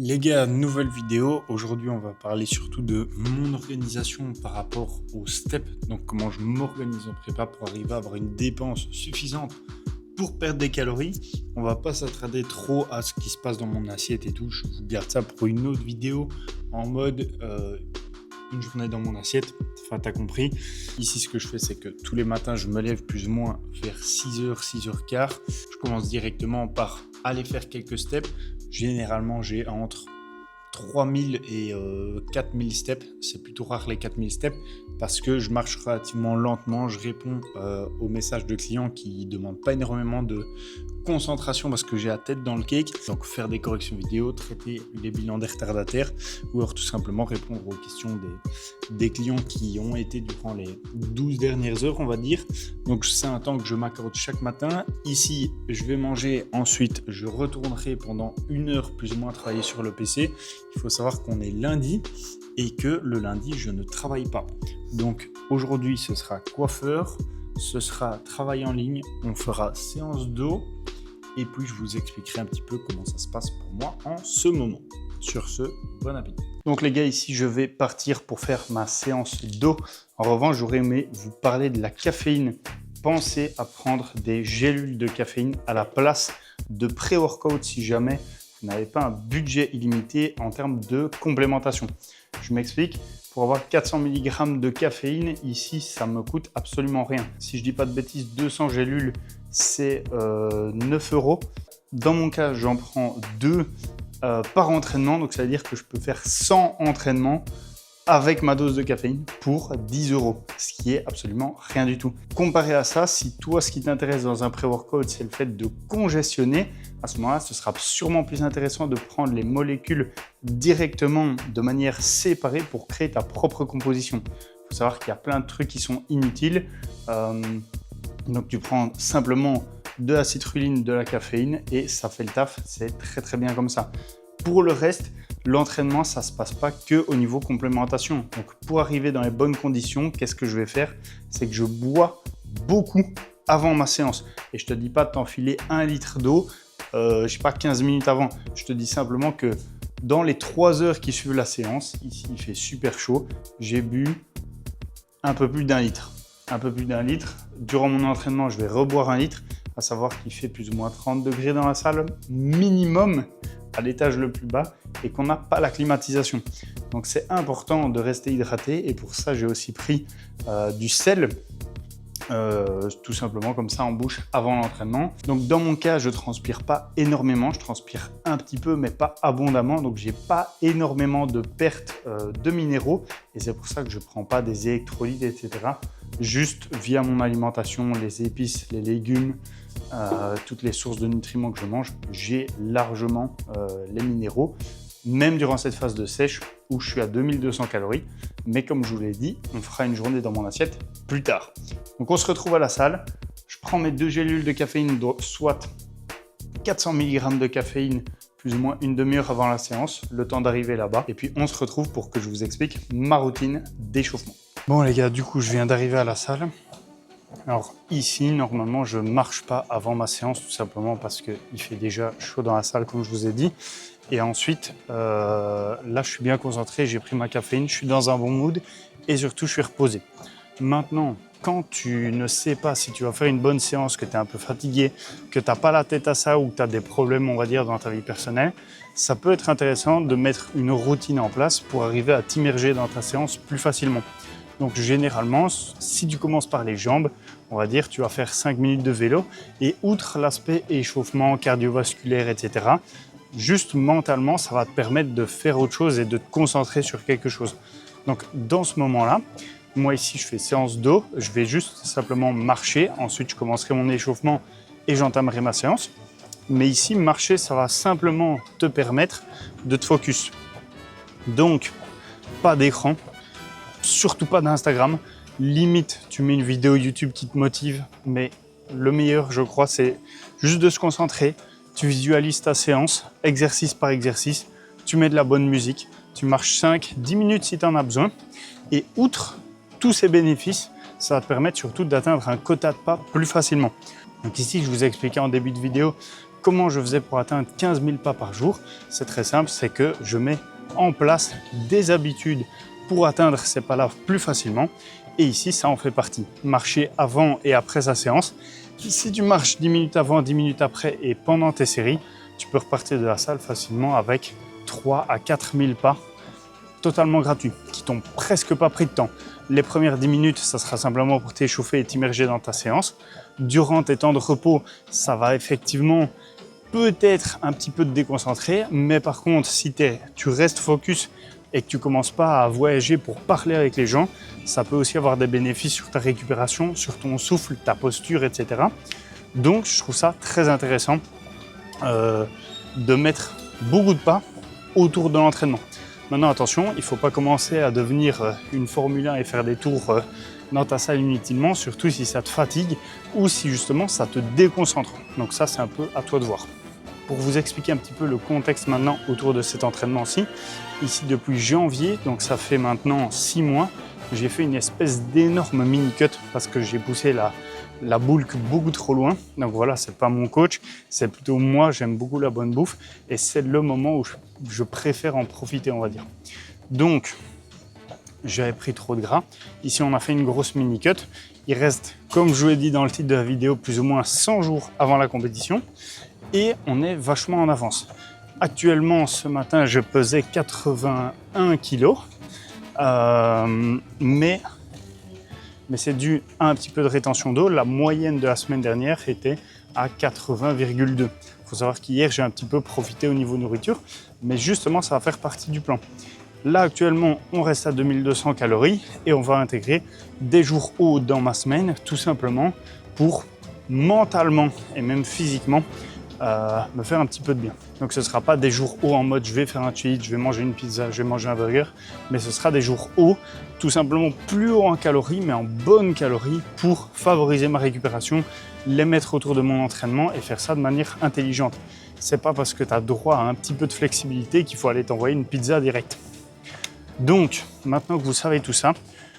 Les gars, nouvelle vidéo. Aujourd'hui, on va parler surtout de mon organisation par rapport aux steps. Donc, comment je m'organise en prépa pour arriver à avoir une dépense suffisante pour perdre des calories. On va pas s'attarder trop à ce qui se passe dans mon assiette et tout. Je vous garde ça pour une autre vidéo en mode une journée dans mon assiette. Enfin, t'as compris. Ici, ce que je fais, c'est que tous les matins, je me lève plus ou moins vers 6h, 6h15. Je commence directement par aller faire quelques steps. Généralement, j'ai entre 3000 et 4000 steps. C'est plutôt rare les 4000 steps parce que je marche relativement lentement. Je réponds aux messages de clients qui ne demandent pas énormément de concentration parce que j'ai la tête dans le cake. Donc faire des corrections vidéo, traiter les bilans des retardataires ou alors tout simplement répondre aux questions des clients qui ont été durant les 12 dernières heures, on va dire. Donc c'est un temps que je m'accorde chaque matin. Ici, je vais manger. Ensuite, je retournerai pendant 1 heure plus ou moins travailler sur le PC. Il faut savoir qu'on est lundi et que le lundi, je ne travaille pas. Donc aujourd'hui, ce sera coiffeur, ce sera travail en ligne, on fera séance d'eau et puis je vous expliquerai un petit peu comment ça se passe pour moi en ce moment. Sur ce, bon appétit. Donc les gars, ici, je vais partir pour faire ma séance d'eau. En revanche, j'aurais aimé vous parler de la caféine. Pensez à prendre des gélules de caféine à la place de pré-workout si jamais vous n'avez pas un budget illimité en termes de complémentation. Je m'explique. Pour avoir 400 mg de caféine, ici, ça me coûte absolument rien. Si je dis pas de bêtises, 200 gélules, c'est 9 €. Dans mon cas, j'en prends 2 par entraînement. Donc, ça veut dire que je peux faire 100 entraînements avec ma dose de caféine pour 10 €, ce qui est absolument rien du tout. Comparé à ça, si toi, ce qui t'intéresse dans un pré-workout, c'est le fait de congestionner, à ce moment-là, ce sera sûrement plus intéressant de prendre les molécules directement de manière séparée pour créer ta propre composition. Il faut savoir qu'il y a plein de trucs qui sont inutiles. Donc, tu prends simplement de la citrulline, de la caféine et ça fait le taf. C'est très, très bien comme ça. Pour le reste, l'entraînement, ça ne se passe pas qu'au niveau complémentation. Donc, pour arriver dans les bonnes conditions, qu'est-ce que je vais faire? C'est que je bois beaucoup avant ma séance. Et je ne te dis pas de t'enfiler 1 litre d'eau, je ne sais pas, 15 minutes avant. Je te dis simplement que dans les 3 heures qui suivent la séance, ici, il fait super chaud, j'ai bu un peu plus d'1 litre. Un peu plus d'1 litre. Durant mon entraînement, je vais reboire 1 litre, à savoir qu'il fait plus ou moins 30 degrés dans la salle, minimum, à l'étage le plus bas et qu'on n'a pas la climatisation. Donc c'est important de rester hydraté et pour ça j'ai aussi pris du sel, tout simplement comme ça en bouche avant l'entraînement. Donc dans mon cas je transpire pas énormément, je transpire un petit peu mais pas abondamment, donc j'ai pas énormément de perte de minéraux et c'est pour ça que je prends pas des électrolytes etc. Juste via mon alimentation, les épices, les légumes, toutes les sources de nutriments que je mange, j'ai largement les minéraux, même durant cette phase de sèche où je suis à 2200 calories. Mais comme je vous l'ai dit, on fera une journée dans mon assiette plus tard. Donc on se retrouve à la salle, je prends mes 2 gélules de caféine, soit 400 mg de caféine, plus ou moins une demi-heure avant la séance, le temps d'arriver là-bas. Et puis on se retrouve pour que je vous explique ma routine d'échauffement. Bon les gars, du coup je viens d'arriver à la salle. Alors ici, normalement, je ne marche pas avant ma séance, tout simplement parce qu'il fait déjà chaud dans la salle, comme je vous ai dit. Et ensuite, là, je suis bien concentré, j'ai pris ma caféine, je suis dans un bon mood et surtout, je suis reposé. Maintenant, quand tu ne sais pas si tu vas faire une bonne séance, que tu es un peu fatigué, que tu n'as pas la tête à ça ou que tu as des problèmes, on va dire, dans ta vie personnelle, ça peut être intéressant de mettre une routine en place pour arriver à t'immerger dans ta séance plus facilement. Donc généralement, si tu commences par les jambes, on va dire tu vas faire 5 minutes de vélo et outre l'aspect échauffement cardiovasculaire, etc., juste mentalement, ça va te permettre de faire autre chose et de te concentrer sur quelque chose. Donc dans ce moment-là, moi ici je fais séance d'eau, je vais juste simplement marcher, ensuite je commencerai mon échauffement et j'entamerai ma séance. Mais ici, marcher, ça va simplement te permettre de te focus. Donc, pas d'écran. Surtout pas d'Instagram. Limite, tu mets une vidéo YouTube qui te motive, mais le meilleur, je crois, c'est juste de se concentrer. Tu visualises ta séance, exercice par exercice. Tu mets de la bonne musique. Tu marches 5-10 minutes si tu en as besoin. Et outre tous ces bénéfices, ça va te permettre surtout d'atteindre un quota de pas plus facilement. Donc ici, je vous ai expliqué en début de vidéo comment je faisais pour atteindre 15 000 pas par jour? C'est très simple, c'est que je mets en place des habitudes pour atteindre ces pas-là plus facilement. Et ici, ça en fait partie. Marcher avant et après sa séance. Si tu marches 10 minutes avant, 10 minutes après et pendant tes séries, tu peux repartir de la salle facilement avec 3 à 4 000 pas totalement gratuits, qui t'ont presque pas pris de temps. Les premières 10 minutes, ça sera simplement pour t'échauffer et t'immerger dans ta séance. Durant tes temps de repos, ça va effectivement peut-être un petit peu te déconcentrer, mais par contre, si tu restes focus et que tu commences pas à voyager pour parler avec les gens, ça peut aussi avoir des bénéfices sur ta récupération, sur ton souffle, ta posture, etc. Donc, je trouve ça très intéressant de mettre beaucoup de pas autour de l'entraînement. Maintenant, attention, il ne faut pas commencer à devenir une Formule 1 et faire des tours dans ta salle inutilement, surtout si ça te fatigue ou si justement ça te déconcentre. Donc ça, c'est un peu à toi de voir. Pour vous expliquer un petit peu le contexte maintenant autour de cet entraînement-ci, ici depuis janvier, donc ça fait maintenant 6 mois, j'ai fait une espèce d'énorme mini-cut parce que j'ai poussé la bulk beaucoup trop loin. Donc voilà, c'est pas mon coach, c'est plutôt moi, j'aime beaucoup la bonne bouffe et c'est le moment où je préfère en profiter, on va dire. Donc, j'avais pris trop de gras. Ici, on a fait une grosse mini-cut. Il reste, comme je vous l'ai dit dans le titre de la vidéo, plus ou moins 100 jours avant la compétition. Et on est vachement en avance. Actuellement, ce matin, je pesais 81 kg. Mais c'est dû à un petit peu de rétention d'eau. La moyenne de la semaine dernière était à 80,2. Il faut savoir qu'hier, j'ai un petit peu profité au niveau nourriture. Mais justement, ça va faire partie du plan. Là, actuellement, on reste à 2200 calories et on va intégrer des jours hauts dans ma semaine, tout simplement pour mentalement et même physiquement me faire un petit peu de bien. Donc ce ne sera pas des jours hauts en mode je vais faire un cheat, je vais manger une pizza, je vais manger un burger, mais ce sera des jours hauts, tout simplement plus hauts en calories, mais en bonnes calories pour favoriser ma récupération, les mettre autour de mon entraînement et faire ça de manière intelligente. C'est pas parce que tu as droit à un petit peu de flexibilité qu'il faut aller t'envoyer une pizza directe. Donc, maintenant que vous savez tout ça,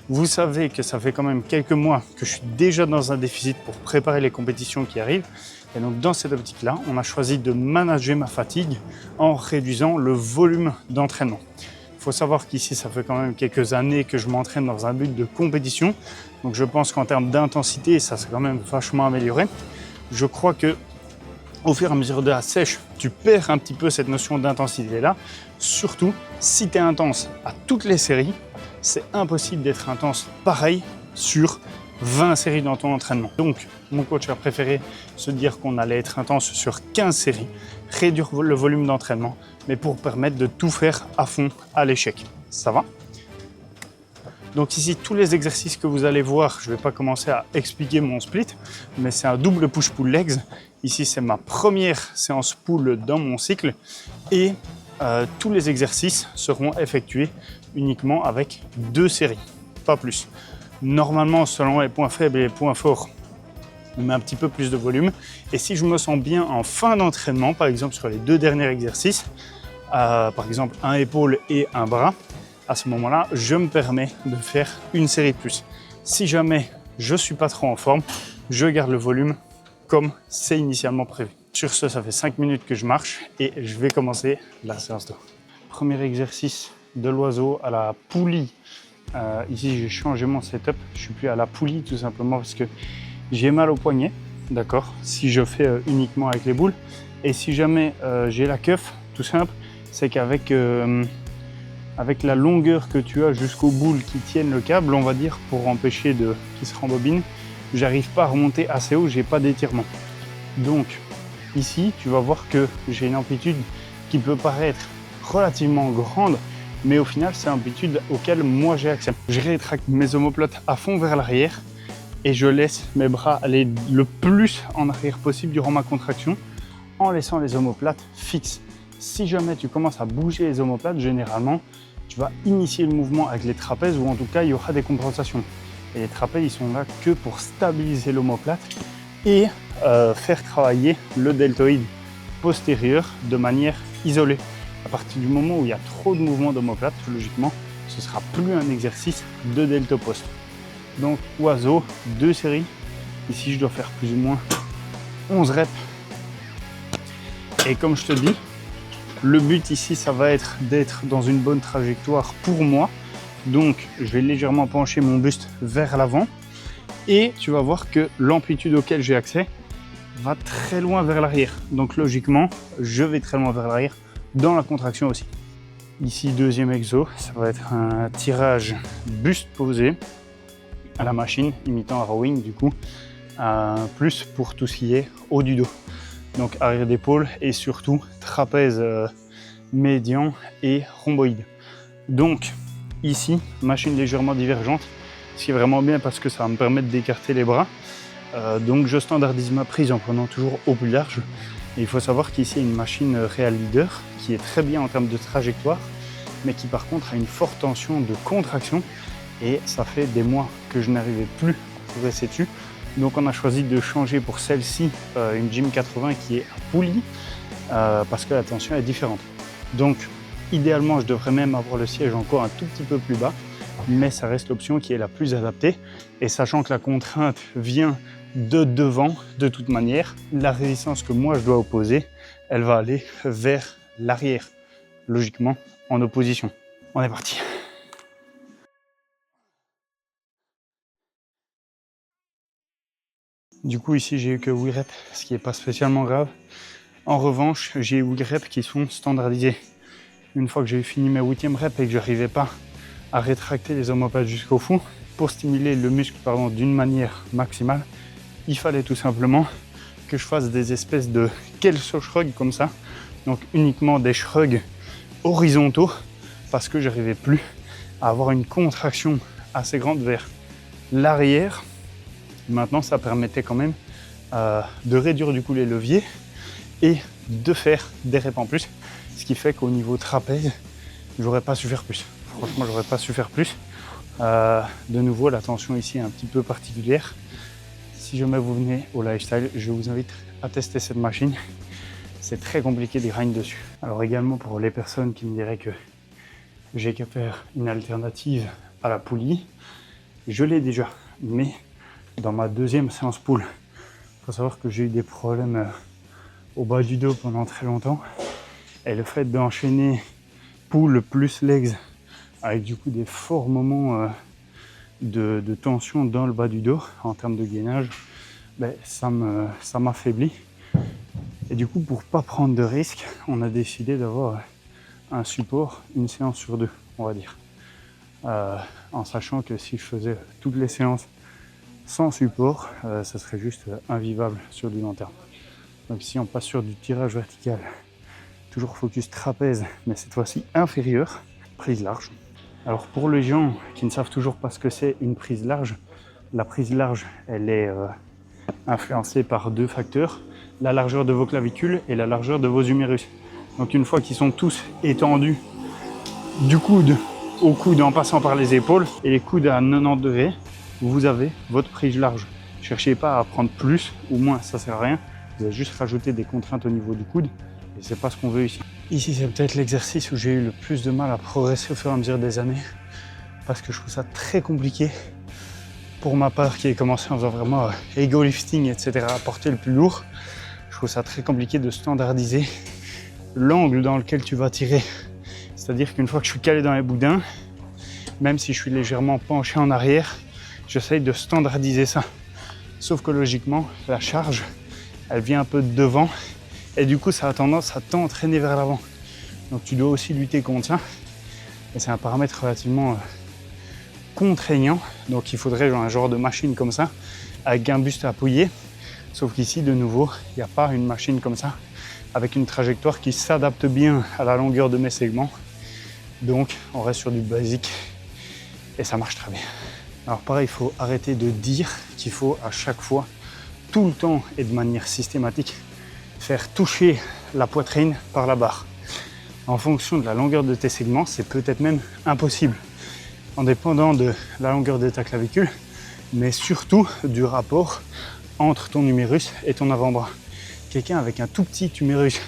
vous savez que ça fait quand même quelques mois que je suis déjà dans un déficit pour préparer les compétitions qui arrivent. Et donc, dans cette optique-là, on a choisi de manager ma fatigue en réduisant le volume d'entraînement. Il faut savoir qu'ici, ça fait quand même quelques années que je m'entraîne dans un but de compétition. Donc, je pense qu'en termes d'intensité, ça s'est quand même vachement amélioré. Je crois que au fur et à mesure de la sèche, tu perds un petit peu cette notion d'intensité-là. Surtout, si tu es intense à toutes les séries, c'est impossible d'être intense pareil sur 20 séries dans ton entraînement. Donc, mon coach a préféré se dire qu'on allait être intense sur 15 séries, réduire le volume d'entraînement, mais pour permettre de tout faire à fond à l'échec. Ça va ? Donc ici, tous les exercices que vous allez voir, je ne vais pas commencer à expliquer mon split, mais c'est un double push-pull legs. Ici, c'est ma première séance pull dans mon cycle et tous les exercices seront effectués uniquement avec 2 séries, pas plus. Normalement, selon les points faibles et les points forts, on met un petit peu plus de volume. Et si je me sens bien en fin d'entraînement, par exemple sur les 2 derniers exercices, par exemple un épaule et un bras, à ce moment-là, je me permets de faire une série de plus. Si jamais je ne suis pas trop en forme, je garde le volume comme c'est initialement prévu. Sur ce, ça fait 5 minutes que je marche et je vais commencer la séance 2. Premier exercice de l'oiseau à la poulie. Ici, j'ai changé mon setup. Je suis plus à la poulie tout simplement parce que j'ai mal au poignet. D'accord. Si je fais uniquement avec les boules. Et si jamais j'ai la cuff, tout simple, c'est qu'avec avec la longueur que tu as jusqu'aux boules qui tiennent le câble, on va dire, pour empêcher qu'il se rembobine, j'arrive pas à remonter assez haut, j'ai pas d'étirement. Donc ici, tu vas voir que j'ai une amplitude qui peut paraître relativement grande, mais au final, c'est l'amplitude auquel moi j'ai accès. Je rétracte mes omoplates à fond vers l'arrière et je laisse mes bras aller le plus en arrière possible durant ma contraction en laissant les omoplates fixes. Si jamais tu commences à bouger les omoplates, généralement, tu vas initier le mouvement avec les trapèzes ou en tout cas, il y aura des compensations. Et les trapèzes, ils sont là que pour stabiliser l'omoplate et faire travailler le deltoïde postérieur de manière isolée. À partir du moment où il y a trop de mouvements d'omoplate, logiquement, ce ne sera plus un exercice de deltopost. Donc, oiseau, 2 séries. Ici, je dois faire plus ou moins 11 reps. Et comme je te dis, le but ici, ça va être d'être dans une bonne trajectoire pour moi. Donc, je vais légèrement pencher mon buste vers l'avant. Et tu vas voir que l'amplitude auquel j'ai accès va très loin vers l'arrière. Donc, logiquement, je vais très loin vers l'arrière dans la contraction aussi. Ici, deuxième exo, ça va être un tirage buste posé à la machine, imitant un rowing du coup, plus pour tout ce qui est haut du dos. Donc arrière d'épaule et surtout trapèze médian et rhomboïde. Donc ici, machine légèrement divergente, ce qui est vraiment bien parce que ça va me permettre d'écarter les bras. Donc je standardise ma prise en prenant toujours au plus large. Et il faut savoir qu'ici, il y a une machine Real Leader qui est très bien en termes de trajectoire, mais qui par contre a une forte tension de contraction. Et ça fait des mois que je n'arrivais plus à progresser dessus. Donc on a choisi de changer pour celle-ci une Gym 80 qui est à poulie parce que la tension est différente. Donc idéalement, je devrais même avoir le siège encore un tout petit peu plus bas, mais ça reste l'option qui est la plus adaptée. Et sachant que la contrainte vient de devant, de toute manière, la résistance que moi je dois opposer, elle va aller vers l'arrière, logiquement en opposition. On est parti. Du coup ici j'ai eu que 8 reps, ce qui n'est pas spécialement grave. En revanche, j'ai 8 reps qui sont standardisés. Une fois que j'ai fini mes 8e reps et que je n'arrivais pas à rétracter les omoplates jusqu'au fond, pour stimuler le muscle d'une manière maximale, il fallait tout simplement que je fasse des espèces de kelso shrugs comme ça. Donc uniquement des shrugs horizontaux parce que j'arrivais plus à avoir une contraction assez grande vers l'arrière. Maintenant, ça permettait quand même de réduire du coup les leviers et de faire des reps en plus, ce qui fait qu'au niveau trapèze, j'aurais pas su faire plus. Franchement, j'aurais pas su faire plus. De nouveau, la tension ici est un petit peu particulière. Si jamais vous venez au lifestyle, je vous invite à tester cette machine. C'est très compliqué de grind dessus. Alors également pour les personnes qui me diraient que j'ai qu'à faire une alternative à la poulie, je l'ai déjà, mais dans ma deuxième séance pull. Il faut savoir que j'ai eu des problèmes au bas du dos pendant très longtemps. Et le fait d'enchaîner pull plus legs avec du coup des forts moments de tension dans le bas du dos en termes de gainage, ça m'affaiblit. Et du coup, pour pas prendre de risques, on a décidé d'avoir un support, une séance sur deux, on va dire. En sachant que si je faisais toutes les séances sans support, ça serait juste invivable sur du long terme. Donc si on passe sur du tirage vertical, toujours focus trapèze, mais cette fois-ci inférieur, prise large. Alors pour les gens qui ne savent toujours pas ce que c'est une prise large, la prise large, elle est influencée par deux facteurs, la largeur de vos clavicules et la largeur de vos humérus. Donc une fois qu'ils sont tous étendus du coude au coude en passant par les épaules et les coudes à 90 degrés, vous avez votre prise large. Ne cherchez pas à prendre plus ou moins, ça sert à rien. Vous allez juste rajouter des contraintes au niveau du coude et c'est pas ce qu'on veut ici. Ici, c'est peut-être l'exercice où j'ai eu le plus de mal à progresser au fur et à mesure des années parce que je trouve ça très compliqué pour ma part qui ai commencé en faisant vraiment ego lifting, etc., à porter le plus lourd. Je trouve ça très compliqué de standardiser l'angle dans lequel tu vas tirer. C'est-à-dire qu'une fois que je suis calé dans les boudins, même si je suis légèrement penché en arrière, j'essaye de standardiser ça. Sauf que logiquement, la charge, elle vient un peu de devant et du coup, ça a tendance à t'entraîner vers l'avant. Donc tu dois aussi lutter contre ça. Et c'est un paramètre relativement contraignant. Donc il faudrait un genre de machine comme ça, avec un buste appuyé. Sauf qu'ici, de nouveau, il n'y a pas une machine comme ça, avec une trajectoire qui s'adapte bien à la longueur de mes segments. Donc on reste sur du basique et ça marche très bien. Alors pareil, il faut arrêter de dire qu'il faut à chaque fois, tout le temps et de manière systématique, faire toucher la poitrine par la barre. En fonction de la longueur de tes segments, c'est peut-être même impossible, en dépendant de la longueur de ta clavicule, mais surtout du rapport entre ton humérus et ton avant-bras. Quelqu'un avec un tout petit humérus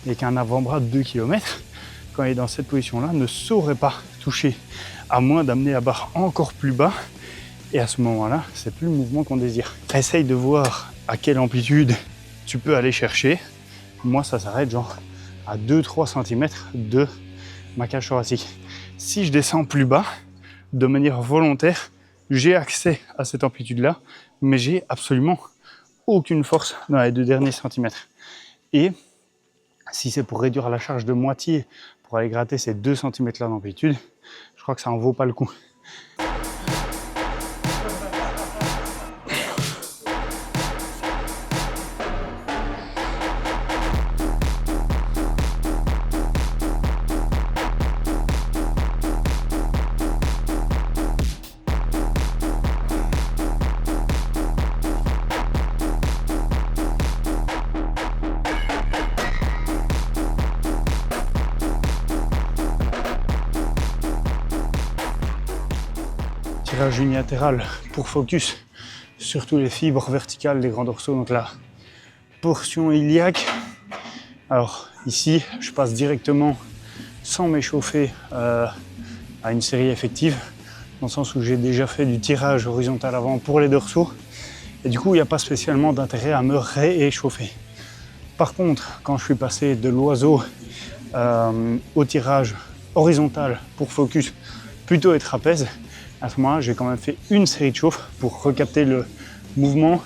et qu'un avant-bras de 2 km, quand il est dans cette position-là, ne saurait pas toucher, à moins d'amener la barre encore plus bas. Et à ce moment-là, c'est plus le mouvement qu'on désire. Essaye de voir à quelle amplitude tu peux aller chercher moi ça s'arrête genre à 2-3 cm de ma cage thoracique. Si je descends plus bas, de manière volontaire, j'ai accès à cette amplitude-là, mais j'ai absolument aucune force dans les 2 derniers centimètres. Et si c'est pour réduire la charge de moitié, pour aller gratter ces 2 cm-là d'amplitude, je crois que ça en vaut pas le coup. Tirage unilatéral pour focus sur tous les fibres verticales des grands dorsaux, donc la portion iliaque. Alors ici, je passe directement sans m'échauffer à une série effective, dans le sens où j'ai déjà fait du tirage horizontal avant pour les dorsaux, et du coup il n'y a pas spécialement d'intérêt à me rééchauffer. Par contre, quand je suis passé de l'oiseau au tirage horizontal pour focus plutôt et trapèze, à ce moment-là, j'ai quand même fait une série de chauffes pour recapter le mouvement,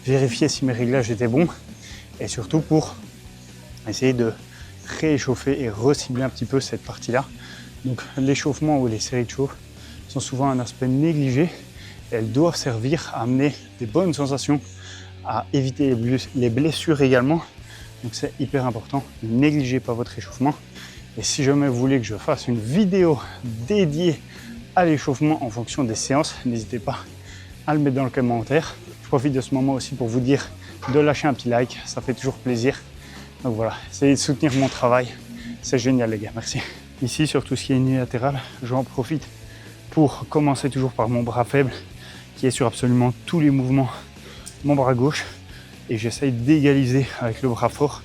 vérifier si mes réglages étaient bons et surtout pour essayer de rééchauffer et recibler un petit peu cette partie-là. Donc l'échauffement ou les séries de chauffe sont souvent un aspect négligé. Elles doivent servir à amener des bonnes sensations, à éviter les blessures également. Donc c'est hyper important, ne négligez pas votre échauffement. Et si jamais vous voulez que je fasse une vidéo dédiée à l'échauffement en fonction des séances, n'hésitez pas à le mettre dans le commentaire. Je profite de ce moment aussi pour vous dire de lâcher un petit like, ça fait toujours plaisir. Donc voilà, essayez de soutenir mon travail, c'est génial les gars, merci. Ici sur tout ce qui est unilatéral, j'en profite pour commencer toujours par mon bras faible qui est sur absolument tous les mouvements, mon bras gauche, et j'essaye d'égaliser avec le bras fort.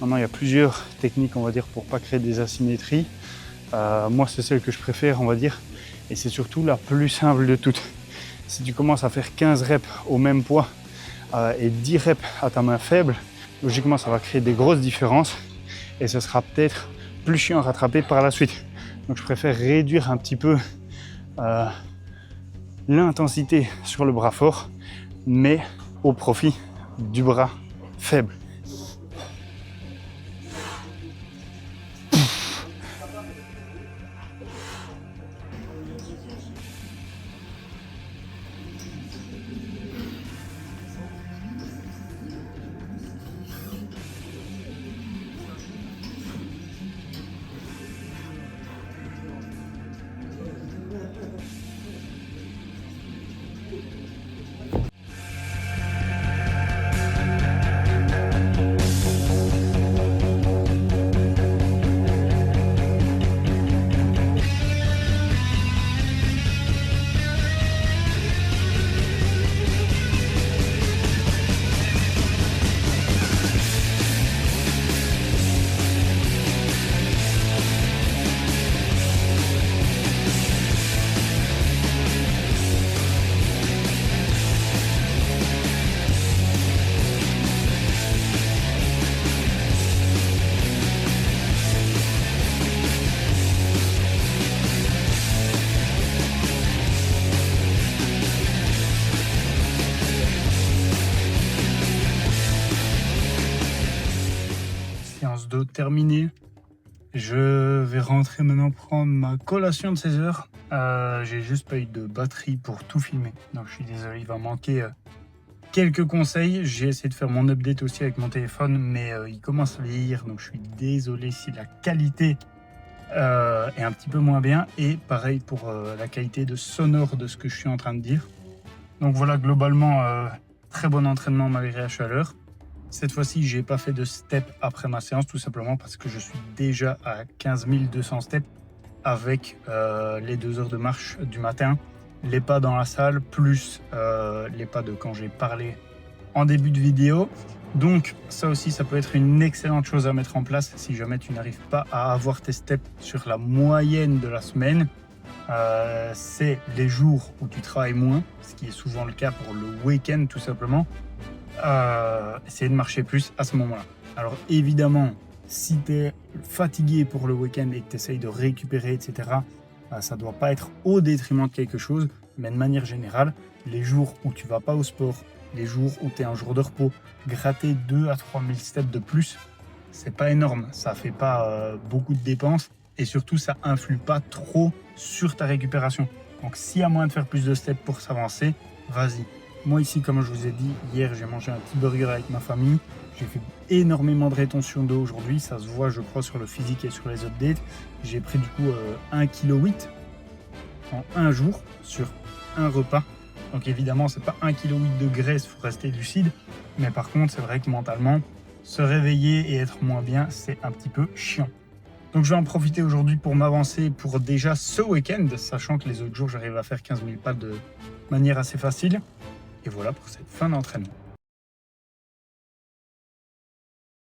Maintenant il y a plusieurs techniques on va dire pour pas créer des asymétries. Moi c'est celle que je préfère on va dire, et c'est surtout la plus simple de toutes. Si tu commences à faire 15 reps au même poids et 10 reps à ta main faible, logiquement ça va créer des grosses différences et ce sera peut-être plus chiant à rattraper par la suite. Donc je préfère réduire un petit peu l'intensité sur le bras fort, mais au profit du bras faible. Séance d'eau terminée. Je vais rentrer maintenant prendre ma collation de 16 heures. J'ai juste pas eu de batterie pour tout filmer. Donc je suis désolé, il va manquer quelques conseils. J'ai essayé de faire mon update aussi avec mon téléphone, mais il commence à vieillir. Donc je suis désolé si la qualité est un petit peu moins bien. Et pareil pour la qualité de sonore de ce que je suis en train de dire. Donc voilà, globalement, très bon entraînement malgré la chaleur. Cette fois-ci, j'ai pas fait de step après ma séance, tout simplement parce que je suis déjà à 15 200 steps avec les 2 heures de marche du matin, les pas dans la salle, plus les pas de quand j'ai parlé en début de vidéo. Donc ça aussi, ça peut être une excellente chose à mettre en place si jamais tu n'arrives pas à avoir tes steps sur la moyenne de la semaine. C'est les jours où tu travailles moins, ce qui est souvent le cas pour le week-end tout simplement. Essayer de marcher plus à ce moment-là. Alors évidemment, si tu es fatigué pour le week-end et que tu essayes de récupérer, etc., ça ne doit pas être au détriment de quelque chose, mais de manière générale, les jours où tu vas pas au sport, les jours où tu es un jour de repos, gratter 2 à 3 000 steps de plus, c'est pas énorme, ça fait pas beaucoup de dépenses et surtout ça influe pas trop sur ta récupération. Donc s'il y a moyen de faire plus de steps pour s'avancer, vas-y. Moi ici, comme je vous ai dit, hier j'ai mangé un petit burger avec ma famille, j'ai fait énormément de rétention d'eau aujourd'hui, ça se voit je crois sur le physique et sur les updates. J'ai pris du coup 1,8 kg en un jour sur un repas. Donc évidemment c'est pas 1,8 kg de graisse, il faut rester lucide, mais par contre c'est vrai que mentalement, se réveiller et être moins bien, c'est un petit peu chiant. Donc je vais en profiter aujourd'hui pour m'avancer pour déjà ce week-end, sachant que les autres jours j'arrive à faire 15 000 pas de manière assez facile. Et voilà pour cette fin d'entraînement.